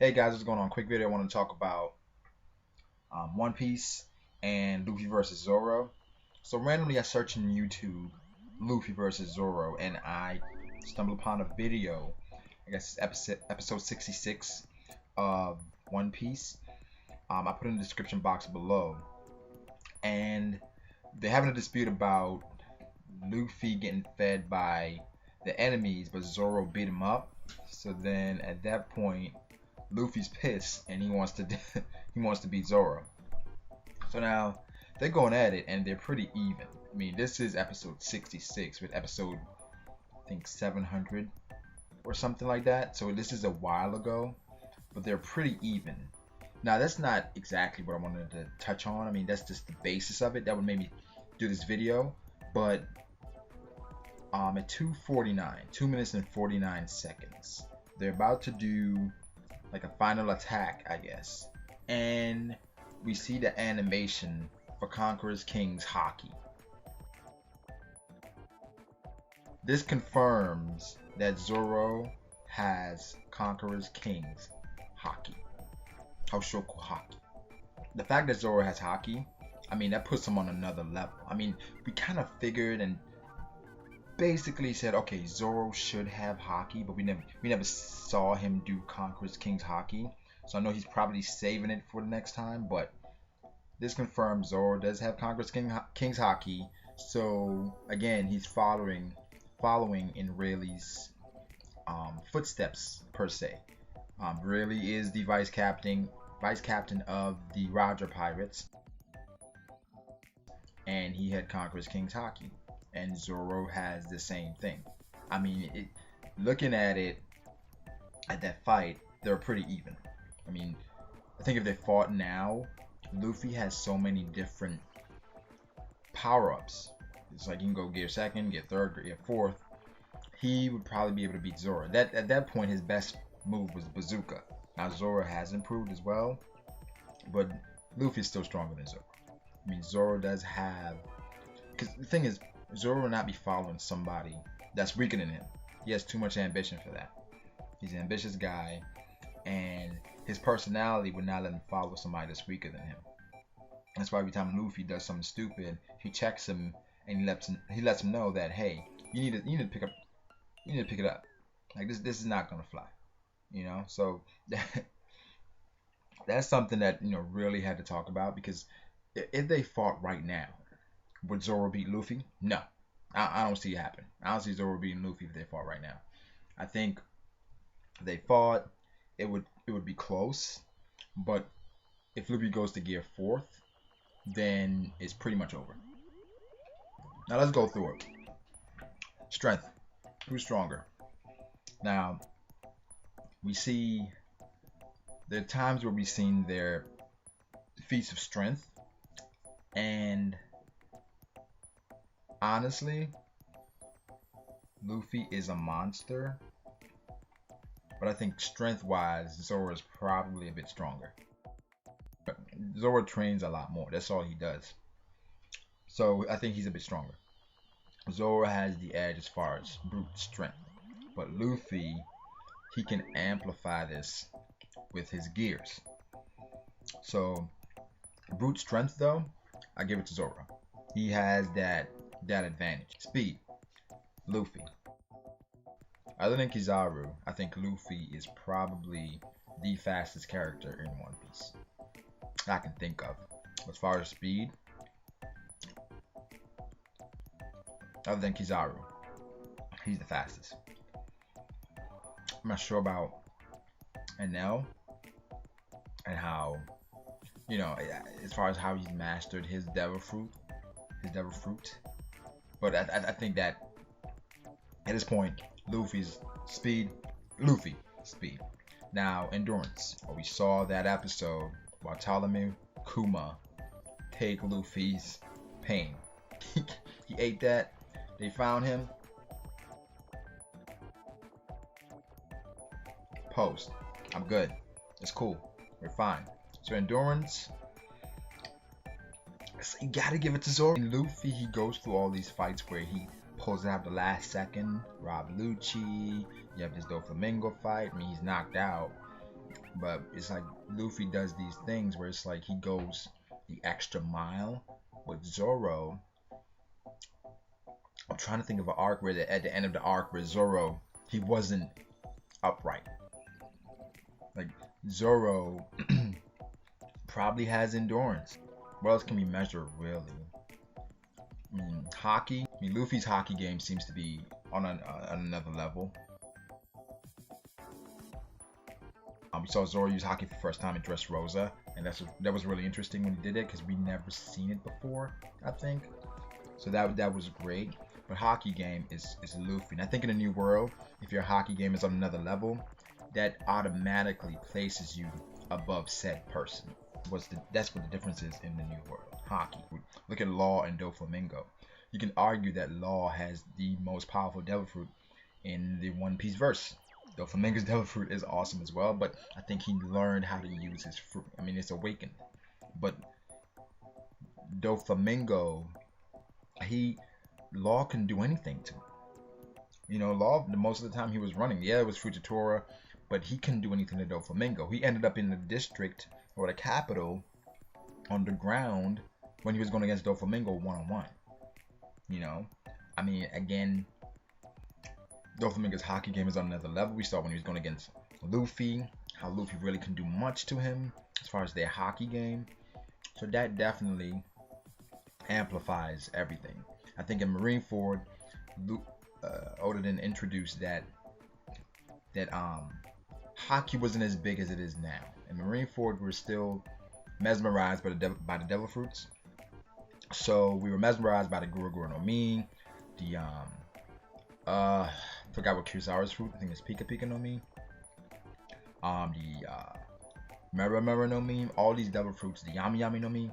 Hey guys, what's going on? Quick video. I want to talk about One Piece and Luffy versus Zoro. So randomly, I searched in YouTube Luffy versus Zoro, and I stumbled upon a video. I guess it's episode 66 of One Piece. I put it in the description box below, and they're having a dispute about Luffy getting fed by the enemies, but Zoro beat him up. So then at that point, Luffy's pissed and he wants to he wants to beat Zoro. So now they're going at it and they're pretty even. I mean, this is episode 66 with episode I think 700 or something like that. So this is a while ago, but they're pretty even. Now that's not exactly what I wanted to touch on. I mean, that's just the basis of it. That would make me do this video. But at 2:49, 2 minutes and 49 seconds, they're about to do like a final attack, I guess. And we see the animation for Conquerors King's Haki. This confirms that Zoro has Conquerors King's Haki. Hoshoku Haki. The fact that Zoro has Haki, I mean, that puts him on another level. I mean, we kind of figured and basically said, okay, Zoro should have Haki, but we never saw him do Conquerors King's Haki. So I know he's probably saving it for the next time, but this confirms Zoro does have Conquerors King's Haki. So again, he's following in Rayleigh's footsteps per se. Rayleigh is the vice captain of the Roger Pirates, and he had Conquerors King's Haki. And Zoro has the same thing. I mean, looking at it, at that fight, they're pretty even. I mean, I think if they fought now, Luffy has so many different power-ups. It's like you can go gear second, gear third, gear fourth. He would probably be able to beat Zoro. At that point, his best move was Bazooka. Now Zoro has improved as well, but Luffy's still stronger than Zoro. I mean, Zoro does have, because the thing is, Zoro will not be following somebody that's weaker than him. He has too much ambition for that. He's an ambitious guy, and his personality would not let him follow somebody that's weaker than him. That's why every time Luffy does something stupid, he checks him and he lets him know that, hey, you need to pick it up. Like this is not gonna fly, you know. So that's something that really had to talk about, because if they fought right now, would Zoro beat Luffy? No. I don't see it happen. I don't see Zoro beating Luffy if they fought right now. I think if they fought, it would be close. But if Luffy goes to gear fourth, then it's pretty much over. Now let's go through it. Strength. Who's stronger? Now, we see there are times where we've seen their feats of strength, and honestly, Luffy is a monster, but I think strength-wise, Zoro is probably a bit stronger. But Zoro trains a lot more. That's all he does. So I think he's a bit stronger. Zoro has the edge as far as brute strength, but Luffy, he can amplify this with his gears. So brute strength, though, I give it to Zoro. He has that advantage. Speed, Luffy. Other than Kizaru, I think Luffy is probably the fastest character in One Piece I can think of. As far as speed, other than Kizaru, he's the fastest. I'm not sure about Enel and how, as far as how he's mastered his Devilfruit. But I think that at this point, Luffy speed. Now, endurance. Well, we saw that episode while Ptolemy Kuma take Luffy's pain. He ate that. They found him. Post. I'm good. It's cool. We're fine. So endurance, you gotta give it to Zoro. In Luffy, he goes through all these fights where he pulls it out the last second. Rob Lucci, you have this Doflamingo fight. I mean, he's knocked out. But it's like Luffy does these things where it's like he goes the extra mile. With Zoro, I'm trying to think of an arc where at the end of the arc where Zoro, he wasn't upright. Like Zoro probably has endurance. What else can we measure really? Hockey. Luffy's hockey game seems to be on another level. We saw Zoro use hockey for the first time in Dressrosa, and that was really interesting when he did it because we never seen it before, I think. So that was great. But hockey game is Luffy, and I think in a new world, if your hockey game is on another level, that automatically places you above said person. That's what the difference is in the new world. Hockey. Look at Law and Doflamingo. You can argue that Law has the most powerful Devilfruit in the One Piece verse. Doflamingo's Devilfruit is awesome as well, but I think he learned how to use his fruit. I mean, it's awakened. But Doflamingo, Law can do anything to him. Law, most of the time he was running. Yeah, it was Fujitora, but he couldn't do anything to Doflamingo. He ended up in the district or the capital on the ground when he was going against Doflamingo one-on-one. I mean, again, Doflamingo's hockey game is on another level. We saw when he was going against Luffy, how Luffy really can do much to him as far as their hockey game. So that definitely amplifies everything. I think in Marineford, Oden introduced that hockey wasn't as big as it is now. In Marineford, we're still mesmerized by the Devilfruits. So we were mesmerized by the Guru no Mi, the forgot what Kuzawa's fruit. I think it's Pika Pika no Mi. The Mera no Mi. All these Devilfruits, the Yami Yami no Mi.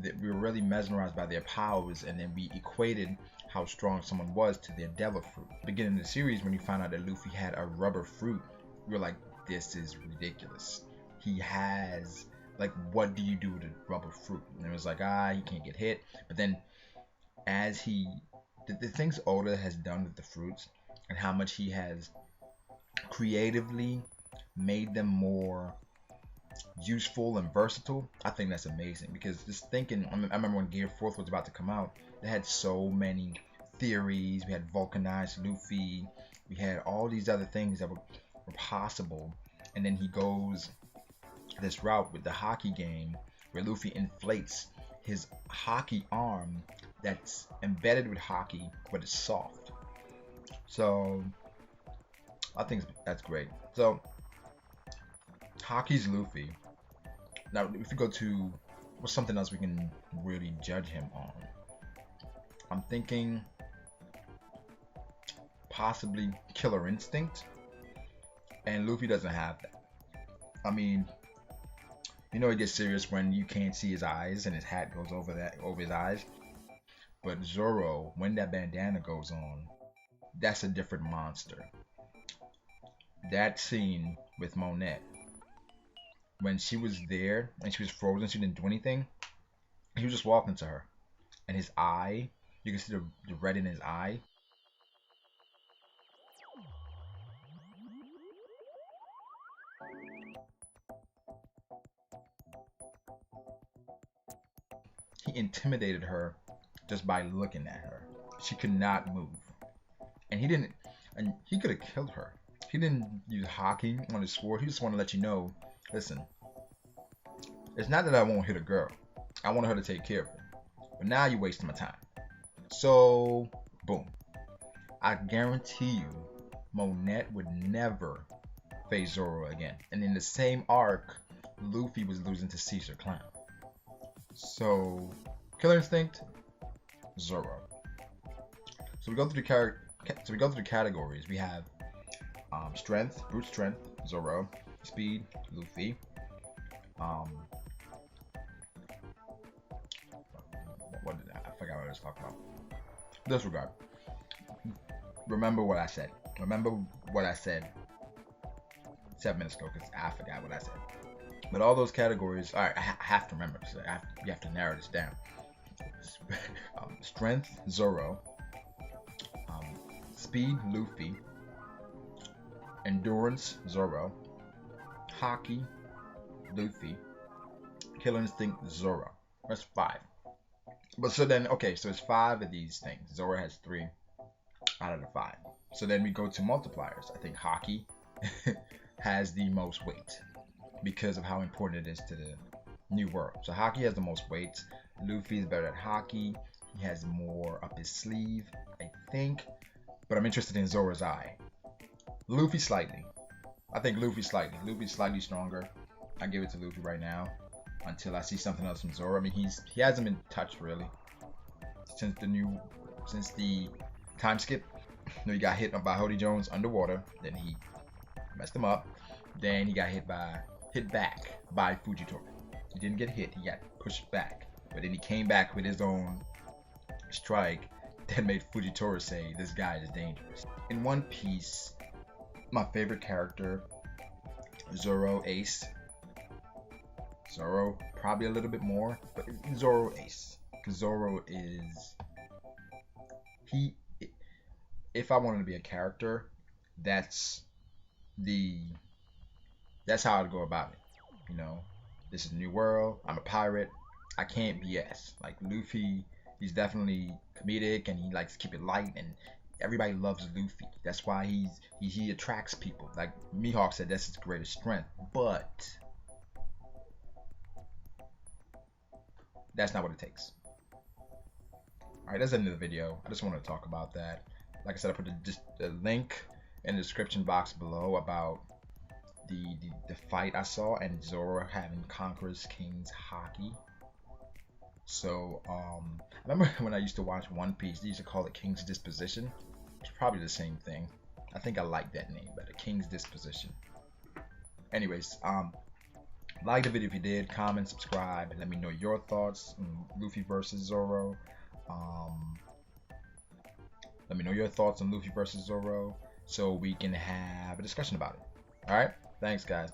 That we were really mesmerized by their powers, and then we equated how strong someone was to their Devilfruit. Beginning of the series, when you found out that Luffy had a rubber fruit, we were like, this is ridiculous. He has, like, what do you do with a rubber fruit? And it was like, he can't get hit. But then as the things Oda has done with the fruits and how much he has creatively made them more useful and versatile, I think that's amazing. Because just thinking, I remember when Gear 4th was about to come out, they had so many theories. We had vulcanized Luffy, we had all these other things that were possible, and then he goes this route with the hockey game where Luffy inflates his hockey arm that's embedded with hockey, but it's soft. So I think that's great. So hockey's Luffy. Now if we go to what's something else we can really judge him on, I'm thinking possibly Killer Instinct, and Luffy doesn't have that. I mean, it gets serious when you can't see his eyes and his hat goes over his eyes. But Zoro, when that bandana goes on, that's a different monster. That scene with Monette, when she was there and she was frozen, she didn't do anything. He was just walking to her, and his eye, you can see the red in his eye. He intimidated her just by looking at her. She could not move, and he could have killed her. He didn't use Haki on his sword. He just wanted to let you know, listen, it's not that I won't hit a girl. I want her to take care of her. But now you're wasting my time. So, boom. I guarantee you, Monette would never face Zoro again. And in the same arc, Luffy was losing to Caesar Clown. So, Killer Instinct, Zoro. So we go through the categories. We have strength, brute strength, Zoro. Speed, Luffy. I forgot what I was talking about. Disregard. Remember what I said. 7 minutes ago, because I forgot what I said. But all those categories, alright, I have to remember. So you have to narrow this down. Strength, Zoro. Speed, Luffy. Endurance, Zoro. Haki, Luffy. Killer Instinct, Zoro. That's 5. But so then, okay, so it's 5 of these things. Zoro has 3 out of the 5. So then we go to multipliers. I think Haki has the most weight because of how important it is to the new world. So Haki has the most weight. Luffy is better at Haki. He has more up his sleeve, I think. But I'm interested in Zoro's eye. Luffy slightly. I think Luffy slightly. Luffy's slightly stronger. I give it to Luffy right now until I see something else from Zoro. I mean, he hasn't been touched really since the time skip. He got hit by Hody Jones underwater. Then he messed him up. Then he got hit back by Fujitora. He didn't get hit. He got pushed back. But then he came back with his own strike that made Fujitora say, "This guy is dangerous." In One Piece, my favorite character, Zoro, Ace. Zoro, probably a little bit more, but Zoro, Ace. Because Zoro is... If I wanted to be a character, that's how I'd go about it. You know, this is a new world. I'm a pirate. I can't BS. Like Luffy, he's definitely comedic and he likes to keep it light, and everybody loves Luffy. That's why he attracts people. Like Mihawk said, that's his greatest strength. But that's not what it takes. Alright, that's the end of the video. I just wanted to talk about that. Like I said, I put the link in the description box below about the fight I saw and Zoro having Conquerors Kings Hockey. So I remember when I used to watch One Piece, they used to call it King's Disposition. It's probably the same thing. I think I like that name better, King's Disposition. Anyways, like the video if you did, comment, subscribe, let me know your thoughts on Luffy versus Zoro. Let me know your thoughts on Luffy versus Zoro so we can have a discussion about it. Alright? Thanks, guys.